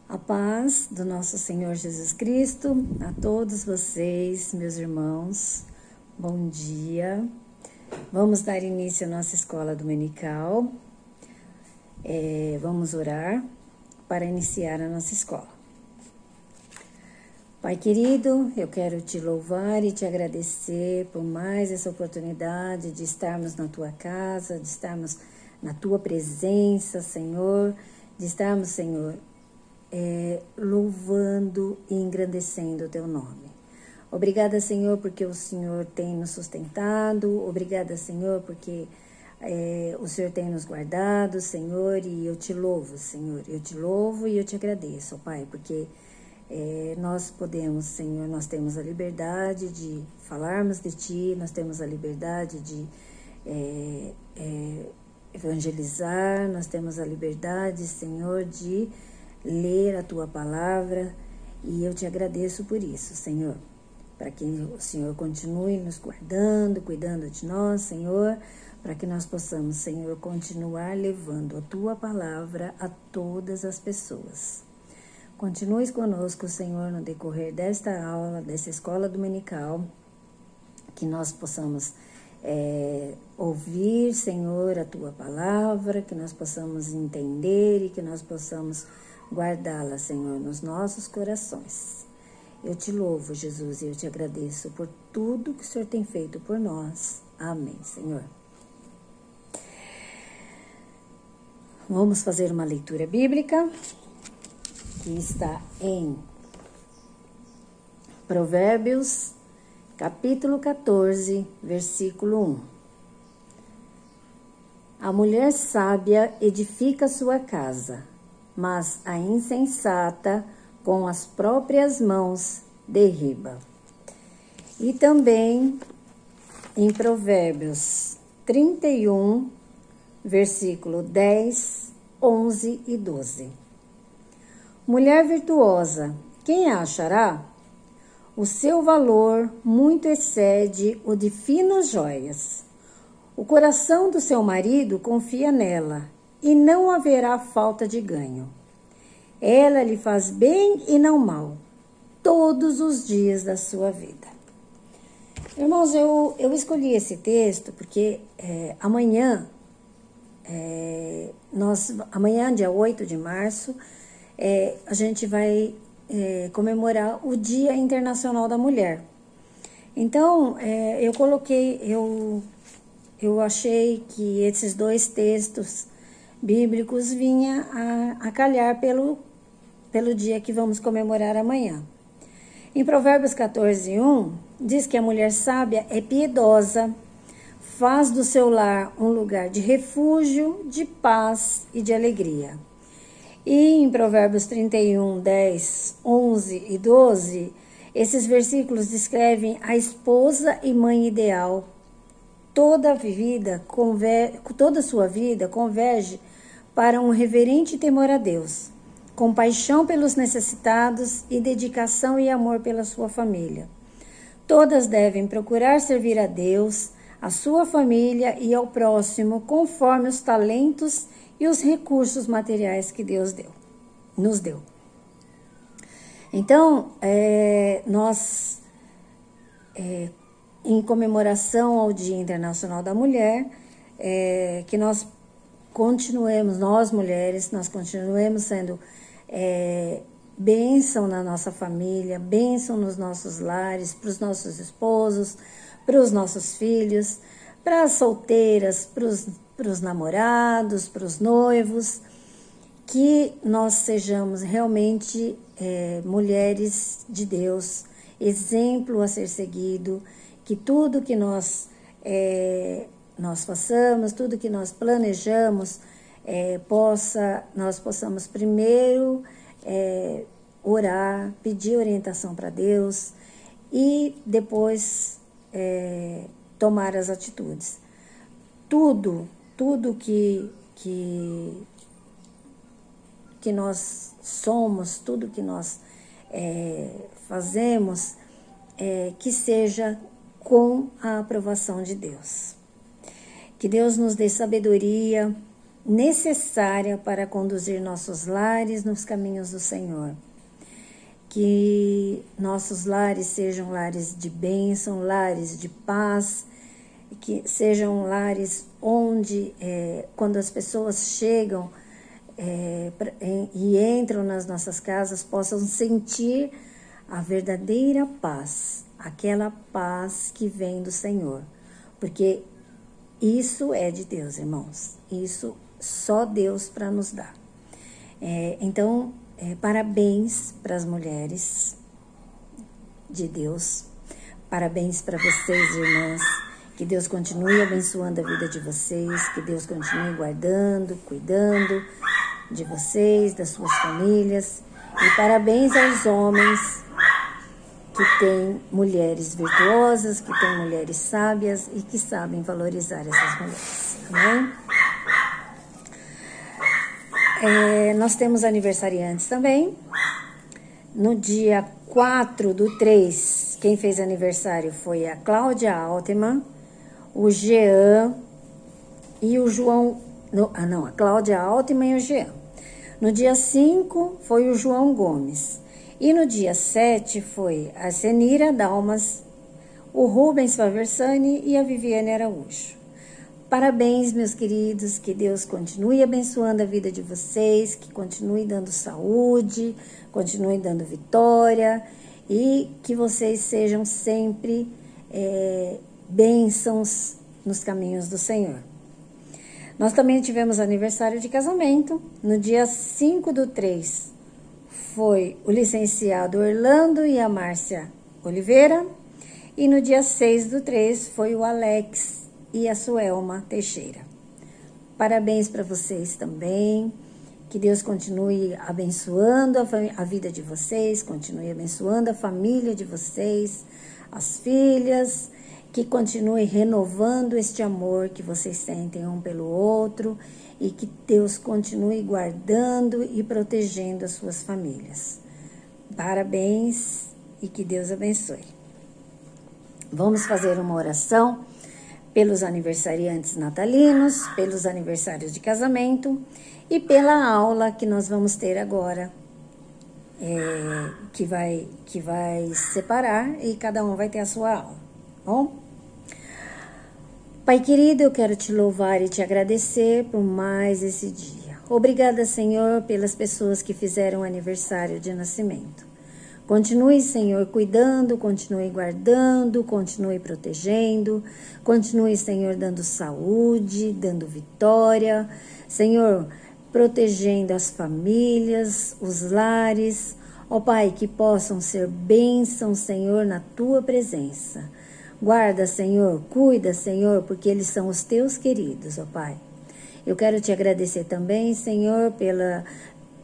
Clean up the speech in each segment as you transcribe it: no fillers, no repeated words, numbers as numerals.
A paz do nosso Senhor Jesus Cristo a todos vocês, meus irmãos. Bom dia. Vamos dar início à nossa escola dominical. Vamos orar para iniciar a nossa escola. Pai querido, eu quero te louvar e te agradecer por mais essa oportunidade de estarmos na tua casa, de estarmos na tua presença, Senhor, de estarmos, Senhor, louvando e engrandecendo o teu nome. Obrigada, Senhor, porque o Senhor tem nos sustentado. Obrigada, Senhor, porque o Senhor tem nos guardado, Senhor, e eu te louvo, Senhor. Eu te louvo e eu te agradeço, Pai, porque nós podemos, Senhor, nós temos a liberdade de falarmos de Ti, nós temos a liberdade de evangelizar, nós temos a liberdade, Senhor, de ler a Tua palavra, e eu te agradeço por isso, Senhor, para que o Senhor continue nos guardando, cuidando de nós, Senhor, para que nós possamos, Senhor, continuar levando a Tua palavra a todas as pessoas. Continue conosco, Senhor, no decorrer desta aula, dessa escola dominical, que nós possamos ouvir, Senhor, a Tua palavra, que nós possamos entender e que nós possamos guardá-la, Senhor, nos nossos corações. Eu te louvo, Jesus, e eu te agradeço por tudo que o Senhor tem feito por nós. Amém, Senhor. Vamos fazer uma leitura bíblica que está em Provérbios, capítulo 14, versículo 1. A mulher sábia edifica sua casa, mas a insensata com as próprias mãos derriba. E também em Provérbios 31, versículo 10, 11 e 12. Mulher virtuosa, quem a achará? O seu valor muito excede o de finas joias. O coração do seu marido confia nela, e não haverá falta de ganho. Ela lhe faz bem e não mal, todos os dias da sua vida. Irmãos, eu escolhi esse texto porque amanhã, dia 8 de março, a gente vai comemorar o Dia Internacional da Mulher. Então, eu achei que esses dois textos bíblicos vinham a calhar pelo dia que vamos comemorar amanhã. Em Provérbios 14, 1, diz que a mulher sábia é piedosa, faz do seu lar um lugar de refúgio, de paz e de alegria. E em Provérbios 31, 10, 11 e 12, esses versículos descrevem a esposa e mãe ideal. Toda sua vida converge para um reverente temor a Deus, compaixão pelos necessitados e dedicação e amor pela sua família. Todas devem procurar servir a Deus, a sua família e ao próximo conforme os talentos e os recursos materiais que Deus nos deu. Então, nós, em comemoração ao Dia Internacional da Mulher, que nós continuemos, nós mulheres, nós continuemos sendo bênção na nossa família, bênção nos nossos lares, para os nossos esposos, para os nossos filhos, para as solteiras, para os namorados, para os noivos, que nós sejamos realmente mulheres de Deus, exemplo a ser seguido, que tudo que nós façamos, tudo que nós planejamos, nós possamos primeiro orar, pedir orientação para Deus e depois tomar as atitudes. Tudo que nós somos, tudo que nós fazemos, que seja com a aprovação de Deus. Que Deus nos dê sabedoria, necessária para conduzir nossos lares nos caminhos do Senhor. Que nossos lares sejam lares de bênção, lares de paz, que sejam lares onde, quando as pessoas chegam e entram nas nossas casas, possam sentir a verdadeira paz, aquela paz que vem do Senhor. Porque isso é de Deus, irmãos. Isso só Deus para nos dar. Então, parabéns para as mulheres de Deus. Parabéns para vocês, irmãs. Que Deus continue abençoando a vida de vocês. Que Deus continue guardando, cuidando de vocês, das suas famílias. E parabéns aos homens que têm mulheres virtuosas, que têm mulheres sábias e que sabem valorizar essas mulheres. Amém? Nós temos aniversariantes também. No dia 4/3, quem fez aniversário foi a Cláudia Altman, o Jean e o João... a Cláudia Altman e o Jean. No dia 5 foi o João Gomes. E no dia 7 foi a Senira Dalmas, o Rubens Faversani e a Viviane Araújo. Parabéns, meus queridos, que Deus continue abençoando a vida de vocês, que continue dando saúde, continue dando vitória e que vocês sejam sempre bênçãos nos caminhos do Senhor. Nós também tivemos aniversário de casamento. No dia 5/3 foi o licenciado Orlando e a Márcia Oliveira. E no dia 6/3 foi o Alex e a Suelma Teixeira. Parabéns para vocês também. Que Deus continue abençoando a vida de vocês, continue abençoando a família de vocês, as filhas, que continue renovando este amor que vocês sentem um pelo outro e que Deus continue guardando e protegendo as suas famílias. Parabéns e que Deus abençoe. Vamos fazer uma oração pelos aniversariantes natalinos, pelos aniversários de casamento e pela aula que nós vamos ter agora, que vai separar e cada um vai ter a sua aula, bom? Pai querido, eu quero te louvar e te agradecer por mais esse dia. Obrigada, Senhor, pelas pessoas que fizeram aniversário de nascimento. Continue, Senhor, cuidando, continue guardando, continue protegendo, continue, Senhor, dando saúde, dando vitória, Senhor, protegendo as famílias, os lares, ó Pai, que possam ser bênçãos, Senhor, na Tua presença. Guarda, Senhor, cuida, Senhor, porque eles são os Teus queridos, ó Pai. Eu quero te agradecer também, Senhor,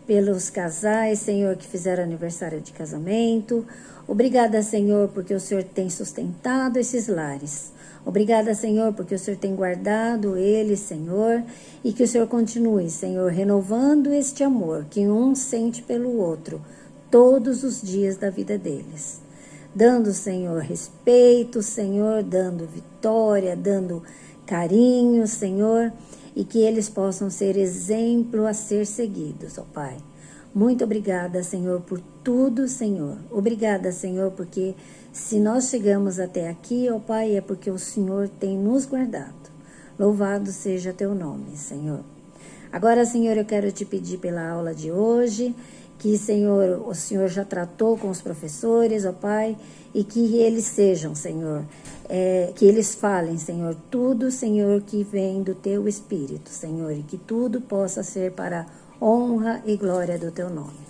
pelos casais, Senhor, que fizeram aniversário de casamento. Obrigada, Senhor, porque o Senhor tem sustentado esses lares. Obrigada, Senhor, porque o Senhor tem guardado eles, Senhor, e que o Senhor continue, Senhor, renovando este amor que um sente pelo outro todos os dias da vida deles. Dando, Senhor, respeito, Senhor, dando vitória, dando carinho, Senhor, e que eles possam ser exemplo a ser seguidos, ó Pai. Muito obrigada, Senhor, por tudo, Senhor. Obrigada, Senhor, porque se nós chegamos até aqui, ó Pai, é porque o Senhor tem nos guardado. Louvado seja teu nome, Senhor. Agora, Senhor, eu quero te pedir pela aula de hoje, que, Senhor, o Senhor já tratou com os professores, ó Pai, e que eles sejam, Senhor, que eles falem, Senhor, tudo, Senhor, que vem do Teu Espírito, Senhor, e que tudo possa ser para honra e glória do Teu nome.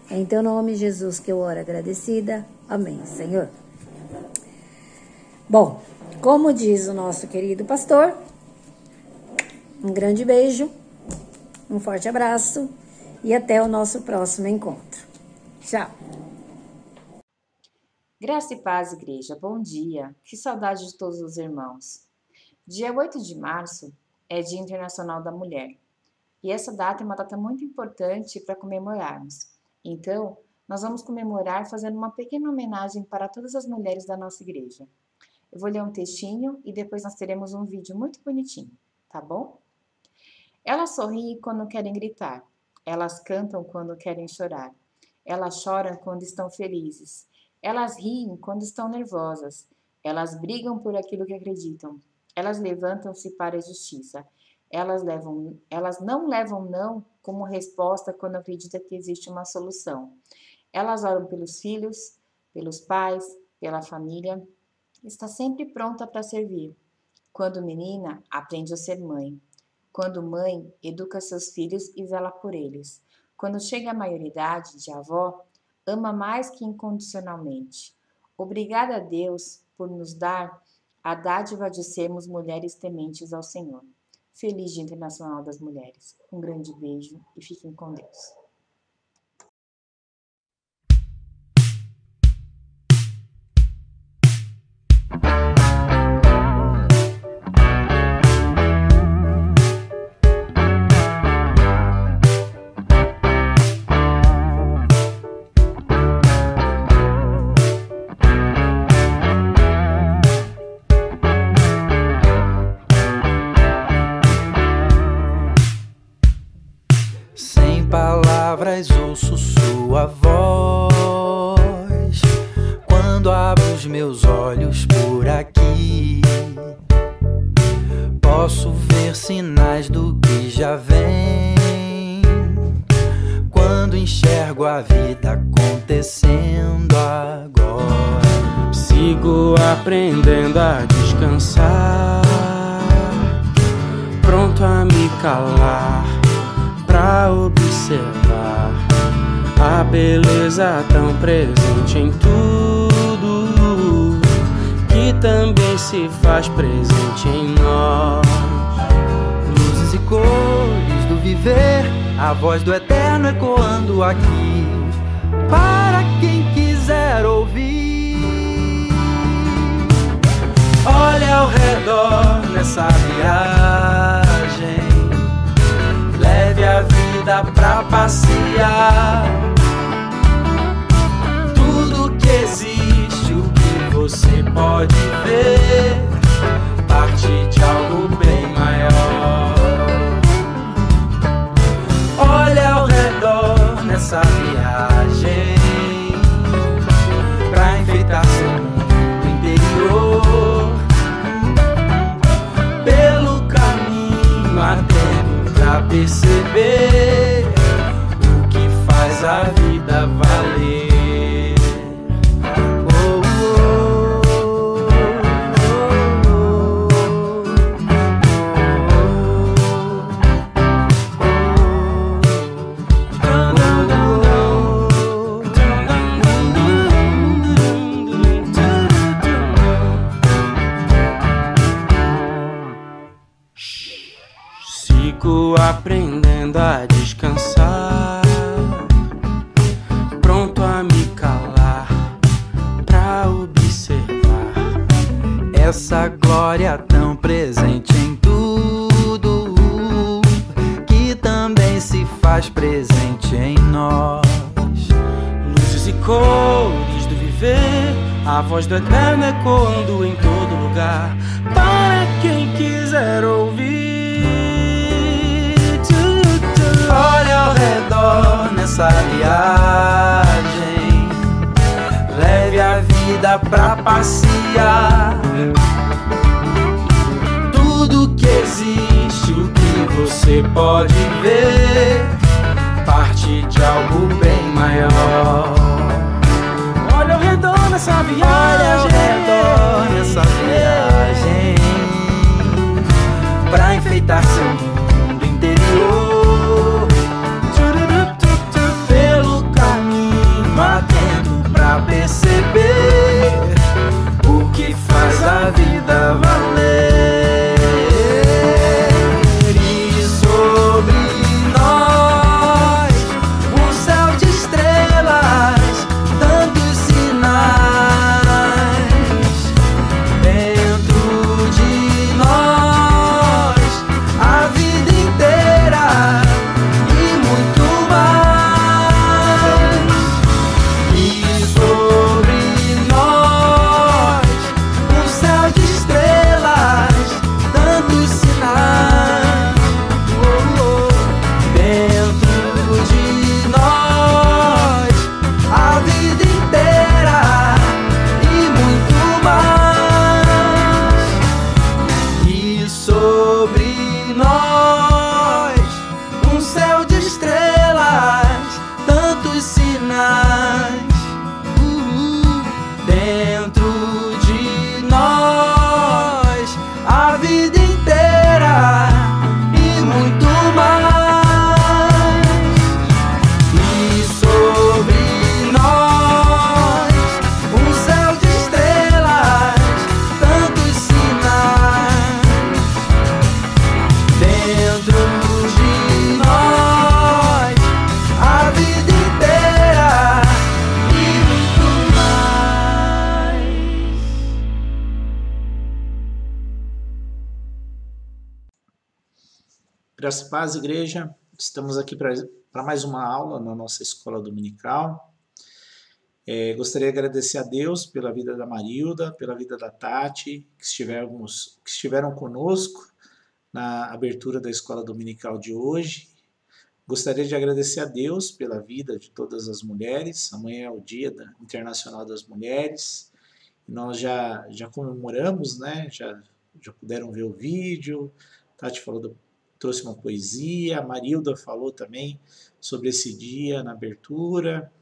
É em Teu nome, Jesus, que eu oro agradecida. Amém, Senhor. Bom, como diz o nosso querido pastor, um grande beijo, um forte abraço e até o nosso próximo encontro. Tchau! Graça e paz, igreja, bom dia. Que saudade de todos os irmãos. Dia 8 de março é Dia Internacional da Mulher. E essa data é uma data muito importante para comemorarmos. Então, nós vamos comemorar fazendo uma pequena homenagem para todas as mulheres da nossa igreja. Eu vou ler um textinho e depois nós teremos um vídeo muito bonitinho, tá bom? Elas sorriem quando querem gritar. Elas cantam quando querem chorar. Elas choram quando estão felizes. Elas riem quando estão nervosas. Elas brigam por aquilo que acreditam. Elas levantam-se para a justiça. Elas não levam não como resposta quando acreditam que existe uma solução. Elas oram pelos filhos, pelos pais, pela família. Está sempre pronta para servir. Quando menina, aprende a ser mãe. Quando mãe, educa seus filhos e zela por eles. Quando chega à maioridade de avó, ama mais que incondicionalmente. Obrigada a Deus por nos dar a dádiva de sermos mulheres tementes ao Senhor. Feliz Dia Internacional das Mulheres. Um grande beijo e fiquem com Deus. Palavras ouço sua voz quando abro os meus olhos por aqui. Posso ver sinais do que já vem quando enxergo a vida acontecendo agora. Sigo aprendendo a descansar, pronto a me calar pra observar a beleza tão presente em tudo, que também se faz presente em nós. Luzes e cores do viver, a voz do eterno ecoando aqui, para quem quiser ouvir. Olha ao redor nessa viagem, leve a vida pra passear. Tudo que existe, o que você pode ver, parte de algo bem maior. Olha ao redor nessa viagem, pra enfeitar seu mundo interior. Pelo caminho atento pra perceber o que faz a vida valer. Sigo aprendendo a descansar, pronto a me calar pra observar essa glória tão presente em tudo, que também se faz presente em nós. Luzes e cores do viver, a voz do eterno ecoando em todo lugar, para quem quiser ouvir. Olha ao redor nessa viagem, leve a vida pra passear. Tudo que existe, o que você pode ver, parte de algo bem maior. Olha ao redor nessa viagem, olha ao redor nessa viagem, pra enfeitar seu mundo interior. Pelo caminho atento pra perceber o que faz a vida valer. E sobre nós um céu de estrelas, tantos sinais. Dentro de nós a vida inteira nós um céu de estrelas, tantos sinais dentro de nós, a vida inteira e muito mais. E sobre nós um céu de estrelas, tantos sinais dentro de nós, a vida inteira e muito mais. Graça e paz, igreja. Estamos aqui para mais uma aula na nossa escola dominical. Gostaria de agradecer a Deus pela vida da Marilda, pela vida da Tati, que estiveram conosco na abertura da escola dominical de hoje. Gostaria de agradecer a Deus pela vida de todas as mulheres. Amanhã é o Dia Internacional das Mulheres. Nós já comemoramos, né? Já puderam ver o vídeo. Tati trouxe uma poesia. A Marilda falou também sobre esse dia na abertura.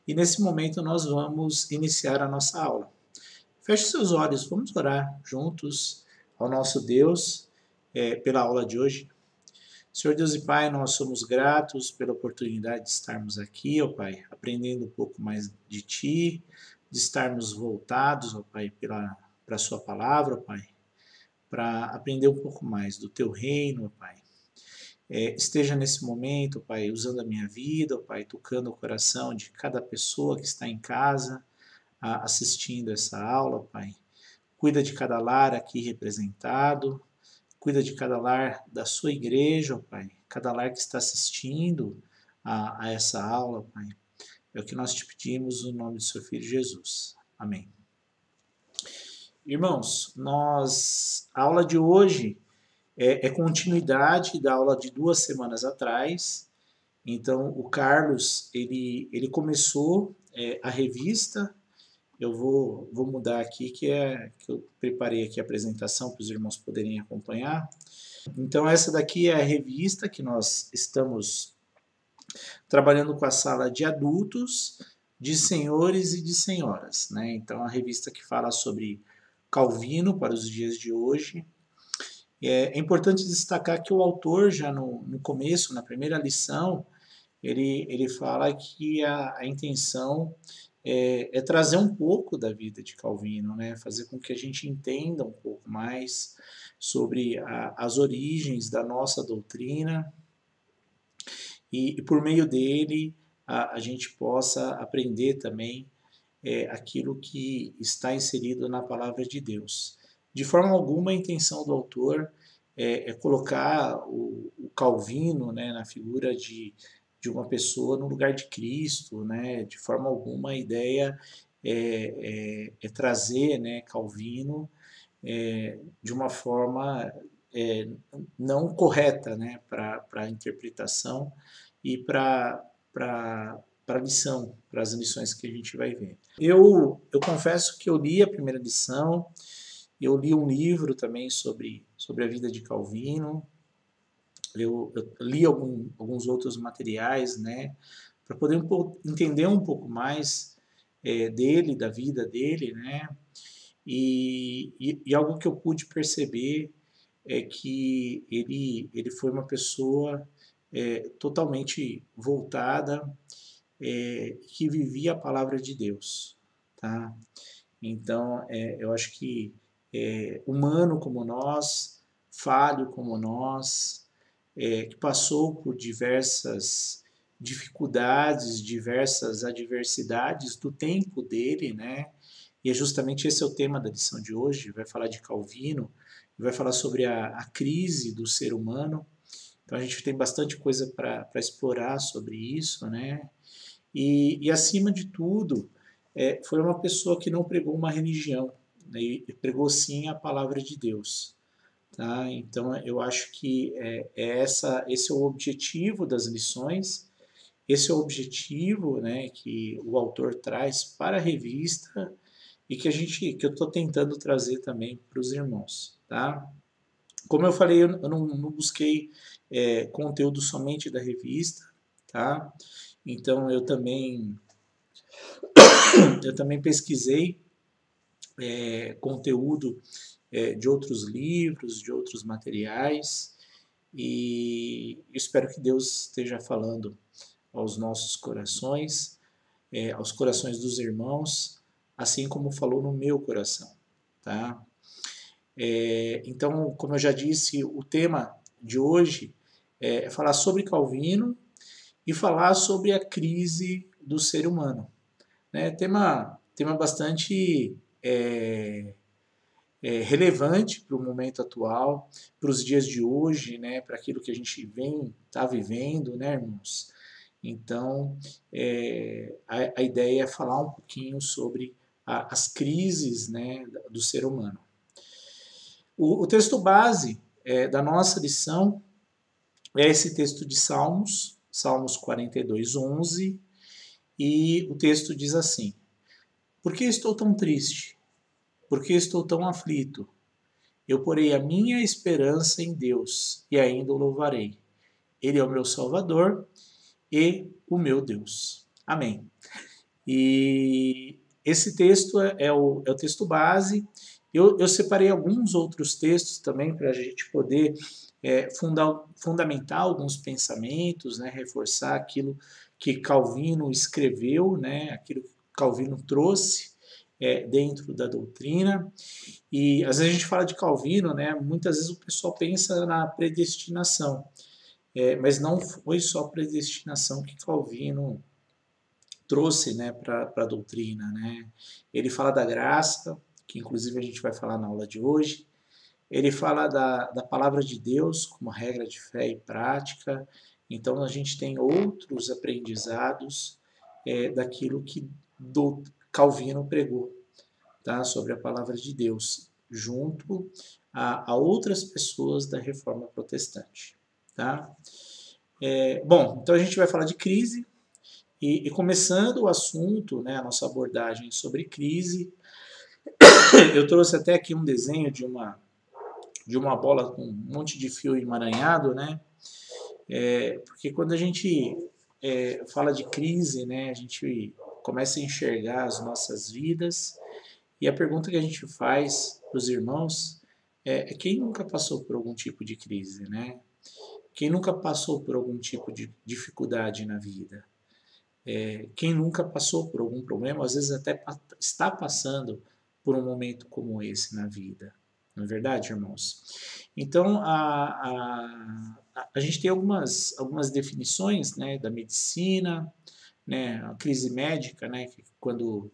E nesse momento nós vamos iniciar a nossa aula. Feche seus olhos, vamos orar juntos ao nosso Deus pela aula de hoje. Senhor Deus e Pai, nós somos gratos pela oportunidade de estarmos aqui, ó Pai, aprendendo um pouco mais de Ti, de estarmos voltados, ó Pai, para a Sua palavra, ó Pai, para aprender um pouco mais do Teu reino, ó Pai. Esteja nesse momento, Pai, usando a minha vida, ó Pai, tocando o coração de cada pessoa que está em casa assistindo essa aula, Pai. Cuida de cada lar aqui representado, cuida de cada lar da sua igreja, ó Pai, cada lar que está assistindo a essa aula, Pai. É o que nós te pedimos no nome do seu Filho Jesus. Amém. Irmãos, a aula de hoje é continuidade da aula de 2 semanas atrás. Então, o Carlos, ele começou a revista. Eu vou mudar aqui, que eu preparei aqui a apresentação para os irmãos poderem acompanhar. Então, essa daqui é a revista que nós estamos trabalhando com a sala de adultos, de senhores e de senhoras, né? Então, a revista que fala sobre Calvino para os dias de hoje. É importante destacar que o autor, já no começo, na primeira lição, ele fala que a intenção é trazer um pouco da vida de Calvino, né? Fazer com que a gente entenda um pouco mais sobre as origens da nossa doutrina e por meio dele a gente possa aprender também aquilo que está inserido na palavra de Deus. De forma alguma, a intenção do autor é colocar o Calvino, né, na figura de uma pessoa no lugar de Cristo, né? De forma alguma, a ideia é trazer, né, Calvino de uma forma não correta, né, para a interpretação e para a lição, para as lições que a gente vai ver. Eu confesso que eu li a primeira lição, eu li um livro também sobre a vida de Calvino, eu li alguns outros materiais, né, para poder entender um pouco mais dele, da vida dele, né, e algo que eu pude perceber é que ele foi uma pessoa totalmente voltada, que vivia a palavra de Deus, tá? Então, eu acho que humano como nós, falho como nós, que passou por diversas dificuldades, diversas adversidades do tempo dele, né? E é justamente esse é o tema da lição de hoje. Vai falar de Calvino, vai falar sobre a crise do ser humano. Então a gente tem bastante coisa para explorar sobre isso, né? E acima de tudo, foi uma pessoa que não pregou uma religião, né? E pregou sim a palavra de Deus. Tá? Então eu acho que esse é o objetivo das lições, esse é o objetivo, né, que o autor traz para a revista e que eu estou tentando trazer também para os irmãos. Tá? Como eu falei, eu não busquei conteúdo somente da revista, tá? Então eu também pesquisei conteúdo de outros livros, de outros materiais, e espero que Deus esteja falando aos nossos corações, aos corações dos irmãos, assim como falou no meu coração, tá? Então, como eu já disse, o tema de hoje é falar sobre Calvino e falar sobre a crise do ser humano. Né? Tema bastante relevante para o momento atual, para os dias de hoje, né? Para aquilo que a gente está vivendo, né, irmãos? Então, a ideia é falar um pouquinho sobre as crises, né, do ser humano. O texto base da nossa lição é esse texto de Salmos 42, 11, e o texto diz assim: Por que estou tão triste? Por que estou tão aflito? Eu porei a minha esperança em Deus e ainda o louvarei. Ele é o meu Salvador e o meu Deus. Amém. E esse texto é o texto base. Eu separei alguns outros textos também para a gente poder fundamentar alguns pensamentos, né, reforçar aquilo que Calvino escreveu, né, aquilo que Calvino trouxe dentro da doutrina. E às vezes a gente fala de Calvino, né, muitas vezes o pessoal pensa na predestinação, mas não foi só a predestinação que Calvino trouxe, né, para a doutrina, né? Ele fala da graça, que inclusive a gente vai falar na aula de hoje. Ele fala da palavra de Deus como regra de fé e prática. Então a gente tem outros aprendizados daquilo que Calvino pregou, tá? Sobre a palavra de Deus, junto a outras pessoas da Reforma Protestante. Tá? Bom, então a gente vai falar de crise. E começando o assunto, né, a nossa abordagem sobre crise, eu trouxe até aqui um desenho de uma bola com um monte de fio emaranhado, né? Porque quando a gente fala de crise, né, a gente começa a enxergar as nossas vidas, e a pergunta que a gente faz para os irmãos é quem nunca passou por algum tipo de crise, né? Quem nunca passou por algum tipo de dificuldade na vida? Quem nunca passou por algum problema, às vezes até está passando por um momento como esse na vida. Não é verdade, irmãos? Então, a gente tem algumas definições, né, da medicina, né, a crise médica, né, quando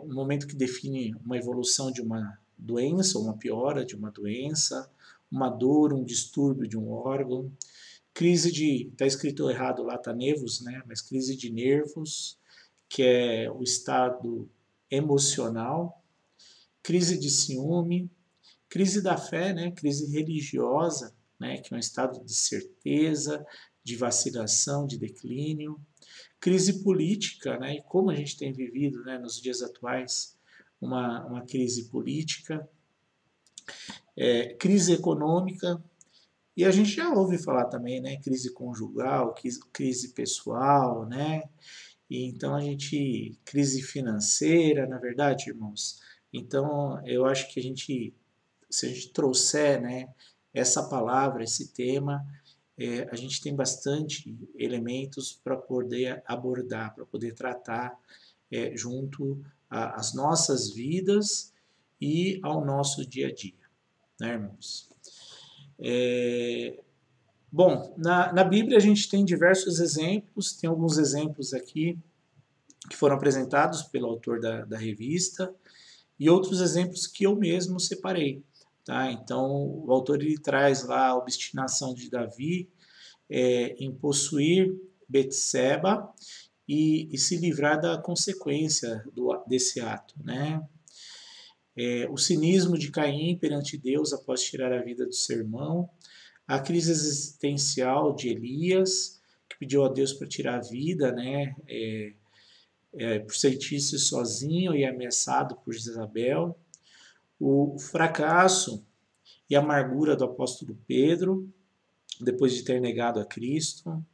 um momento que define uma evolução de uma doença, uma piora de uma doença, uma dor, um distúrbio de um órgão. Crise de, está escrito errado lá, está nervos, né? Mas crise de nervos, que é o estado emocional. Crise de ciúme, crise da fé, né? Crise religiosa, né? Que é um estado de certeza, de vacilação, de declínio. Crise política, né? E como a gente tem vivido, né, nos dias atuais, uma crise política. Crise econômica. E a gente já ouve falar também, né, crise conjugal, crise pessoal, né? E então crise financeira, na verdade, irmãos. Então, eu acho que se a gente trouxer, né, essa palavra, esse tema, a gente tem bastante elementos para poder abordar, para poder tratar junto às nossas vidas e ao nosso dia a dia, né, irmãos? Bom, na Bíblia a gente tem diversos exemplos, tem alguns exemplos aqui que foram apresentados pelo autor da revista e outros exemplos que eu mesmo separei. Tá? Então, o autor ele traz lá a obstinação de Davi em possuir Betseba e se livrar da consequência desse ato, né? O cinismo de Caim perante Deus após tirar a vida do seu irmão, a crise existencial de Elias, que pediu a Deus para tirar a vida, né, por sentir-se sozinho e ameaçado por Jezabel, o fracasso e amargura do apóstolo Pedro, depois de ter negado a Cristo,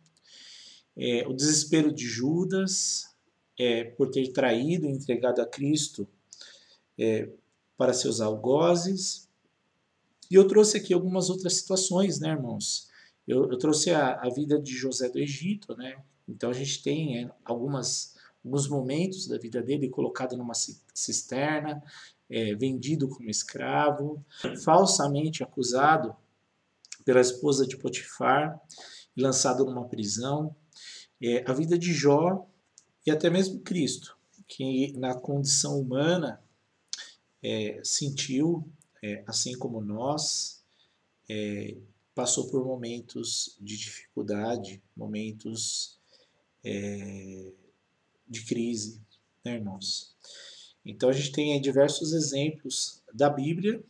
o desespero de Judas por ter traído e entregado a Cristo para seus algozes. E eu trouxe aqui algumas outras situações, né, irmãos? Eu trouxe a vida de José do Egito, né? Então a gente tem alguns momentos da vida dele colocado numa cisterna, vendido como escravo, falsamente acusado pela esposa de Potifar e lançado numa prisão. A vida de Jó e até mesmo Cristo, que na condição humana sentiu, assim como nós, passou por momentos de dificuldade, momentos de crise, né, irmãos? Então a gente tem aí diversos exemplos da Bíblia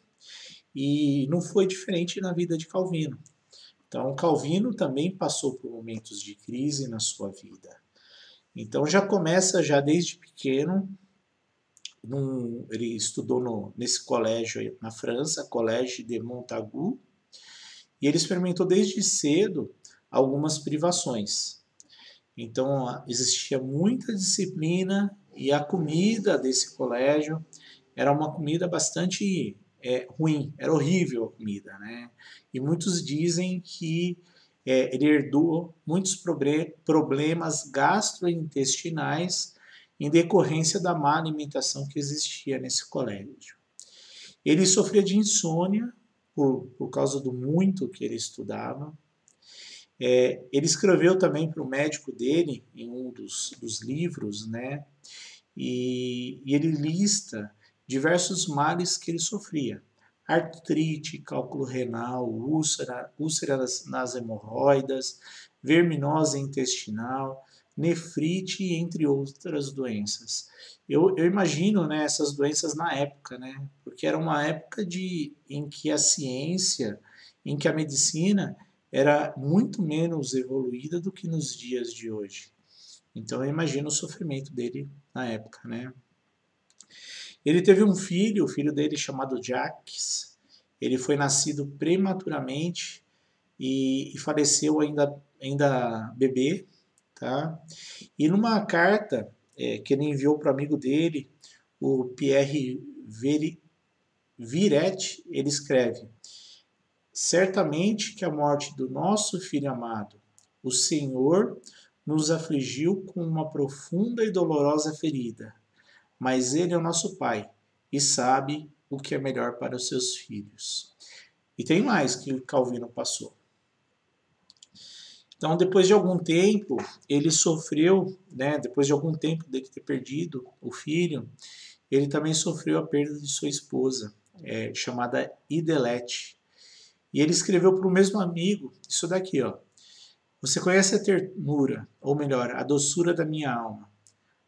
e não foi diferente na vida de Calvino. Então Calvino também passou por momentos de crise na sua vida. Então já começa já desde pequeno. Ele estudou nesse colégio na França, Collège de Montagu, e ele experimentou desde cedo algumas privações. Então existia muita disciplina e a comida desse colégio era uma comida bastante ruim, era horrível a comida, né? E muitos dizem que ele herdou muitos problemas gastrointestinais em decorrência da má alimentação que existia nesse colégio. Ele sofria de insônia por causa do muito que ele estudava. Ele escreveu também para o médico dele, em um dos livros, né? E ele lista diversos males que ele sofria. Artrite, cálculo renal, úlcera nas hemorroidas, verminose intestinal, nefrite, entre outras doenças. Eu imagino, né, essas doenças na época, né, porque era uma época em que a ciência, em que a medicina era muito menos evoluída do que nos dias de hoje. Então eu imagino o sofrimento dele na época, né. Ele teve um filho, o filho dele chamado Jacques. Ele foi nascido prematuramente e faleceu ainda bebê, tá? E numa carta que ele enviou para o amigo dele, o Pierre Viret, ele escreve: certamente que a morte do nosso filho amado, o Senhor nos afligiu com uma profunda e dolorosa ferida, mas ele é o nosso Pai e sabe o que é melhor para os seus filhos. E tem mais que Calvino passou. Então, depois de algum tempo, ele sofreu, né, depois de algum tempo dele ter perdido o filho, ele também sofreu a perda de sua esposa, chamada Idelete. E ele escreveu para o mesmo amigo, isso daqui, ó. Você conhece a ternura, ou melhor, a doçura da minha alma.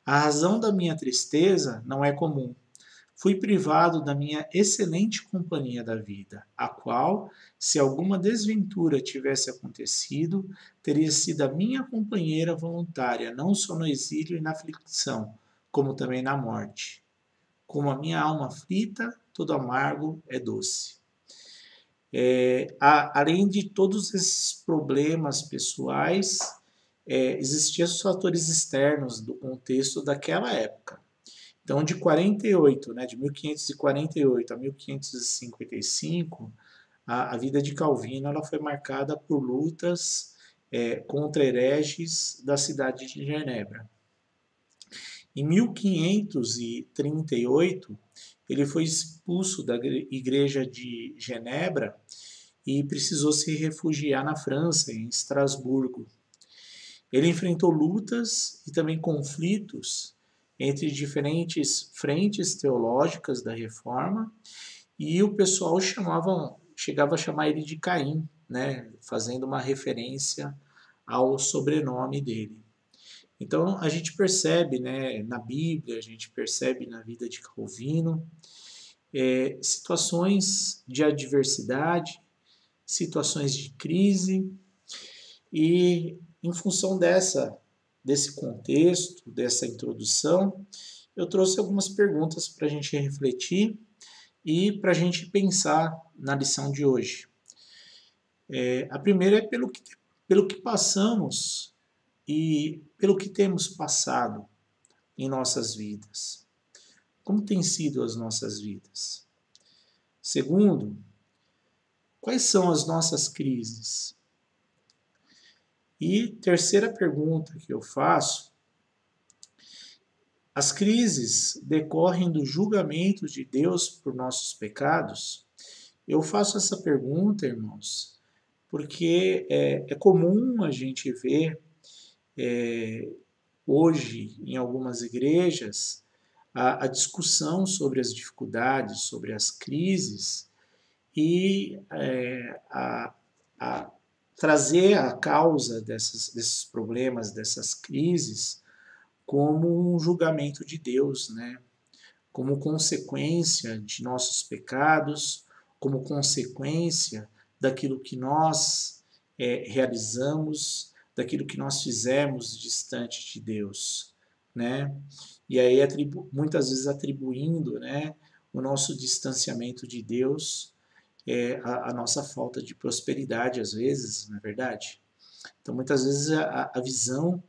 A razão da minha tristeza não é comum. Fui privado da minha excelente companhia da vida, a qual, se alguma desventura tivesse acontecido, teria sido a minha companheira voluntária, não só no exílio e na aflição, como também na morte. Como a minha alma aflita, todo amargo é doce. Além de todos esses problemas pessoais, existiam os fatores externos do contexto daquela época. Então, de 48, né, de 1548 a 1555, a vida de Calvino ela foi marcada por lutas contra hereges da cidade de Genebra. Em 1538, ele foi expulso da igreja de Genebra e precisou se refugiar na França, em Estrasburgo. Ele enfrentou lutas e também conflitos entre diferentes frentes teológicas da Reforma, e o pessoal chegava a chamar ele de Caim, né, fazendo uma referência ao sobrenome dele. Então a gente percebe, né, na Bíblia, a gente percebe na vida de Calvino, situações de adversidade, situações de crise, e em função desse contexto, dessa introdução, eu trouxe algumas perguntas para a gente refletir e para a gente pensar na lição de hoje. A primeira é pelo que passamos e pelo que temos passado em nossas vidas. Como têm sido as nossas vidas? Segundo, quais são as nossas crises? E terceira pergunta que eu faço: as crises decorrem do julgamento de Deus por nossos pecados? Eu faço essa pergunta, irmãos, porque é comum a gente ver hoje em algumas igrejas a discussão sobre as dificuldades, sobre as crises e a trazer a causa desses problemas, dessas crises, como um julgamento de Deus, né? Como consequência de nossos pecados, como consequência daquilo que nós realizamos, daquilo que nós fizemos distante de Deus, né? E aí muitas vezes atribuindo, né, o nosso distanciamento de Deus, a nossa falta de prosperidade, às vezes, não é verdade? Então, muitas vezes a visão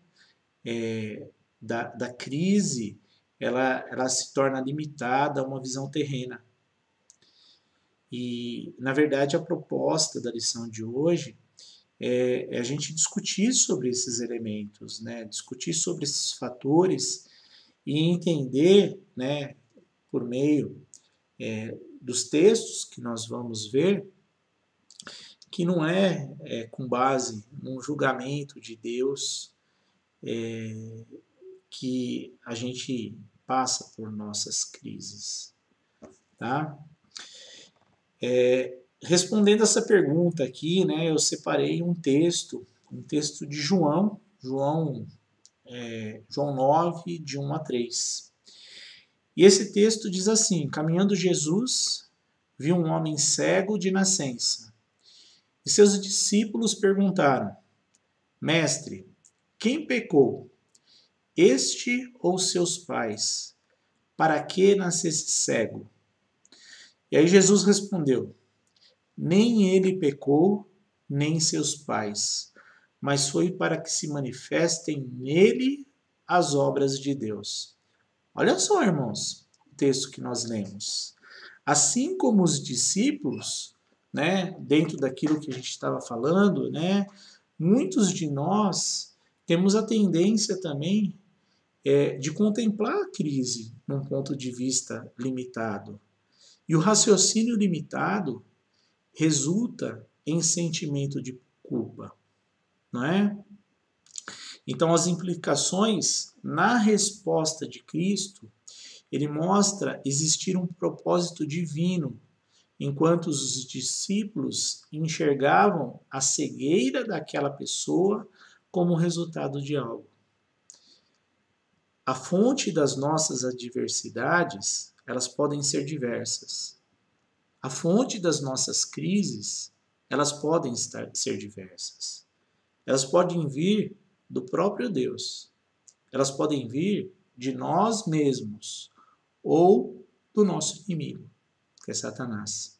da crise, ela se torna limitada a uma visão terrena. E, na verdade, a proposta da lição de hoje é a gente discutir sobre esses elementos, né? Discutir sobre esses fatores e entender, né, por meio dos textos que nós vamos ver, que não é com base num julgamento de Deus que a gente passa por nossas crises, tá? Respondendo essa pergunta aqui, né, eu separei um texto de João 9, de 1 a 3. E esse texto diz assim: caminhando Jesus, viu um homem cego de nascença. E seus discípulos perguntaram: Mestre, quem pecou, este ou seus pais, para que nascesse cego? E aí Jesus respondeu: nem ele pecou, nem seus pais, mas foi para que se manifestem nele as obras de Deus. Olha só, irmãos, o texto que nós lemos. Assim como os discípulos, né, dentro daquilo que a gente estava falando, né, muitos de nós temos a tendência também de contemplar a crise num ponto de vista limitado. E o raciocínio limitado resulta em sentimento de culpa, não é? Então, as implicações na resposta de Cristo, ele mostra existir um propósito divino, enquanto os discípulos enxergavam a cegueira daquela pessoa como resultado de algo. A fonte das nossas adversidades, elas podem ser diversas. A fonte das nossas crises, elas podem ser diversas. Elas podem vir do próprio Deus. Elas podem vir de nós mesmos ou do nosso inimigo, que é Satanás.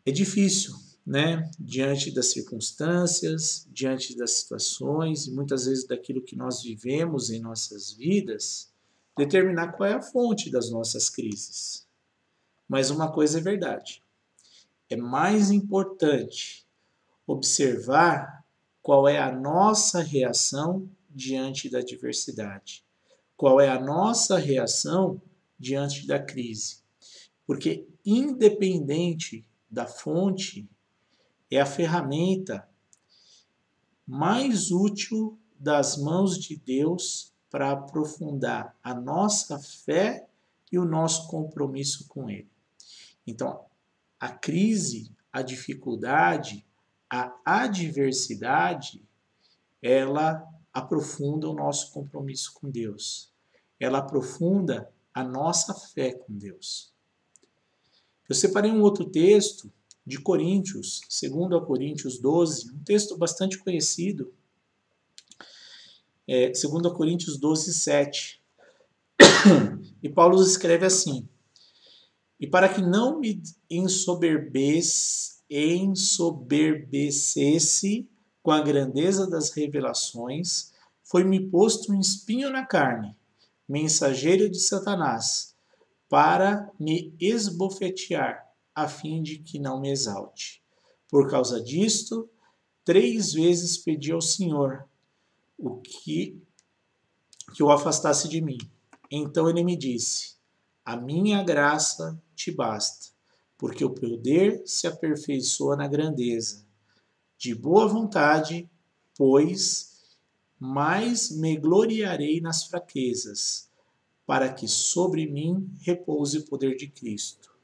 É difícil, né? Diante das circunstâncias, diante das situações e muitas vezes daquilo que nós vivemos em nossas vidas, determinar qual é a fonte das nossas crises. Mas uma coisa é verdade: é mais importante observar qual é a nossa reação diante da adversidade, qual é a nossa reação diante da crise. Porque, independente da fonte, é a ferramenta mais útil das mãos de Deus para aprofundar a nossa fé e o nosso compromisso com Ele. Então, a crise, a dificuldade, a adversidade, ela aprofunda o nosso compromisso com Deus. Ela aprofunda a nossa fé com Deus. Eu separei um outro texto de Coríntios, 2 Coríntios 12, um texto bastante conhecido, 2 Coríntios 12, 7. E Paulo escreve assim: e para que não me ensoberbecesse com a grandeza das revelações, foi-me posto um espinho na carne, mensageiro de Satanás, para me esbofetear, a fim de que não me exalte. Por causa disto, 3 vezes pedi ao Senhor que o afastasse de mim. Então ele me disse: a minha graça te basta, porque o poder se aperfeiçoa na grandeza. De boa vontade, pois, mais me gloriarei nas fraquezas, para que sobre mim repouse o poder de Cristo.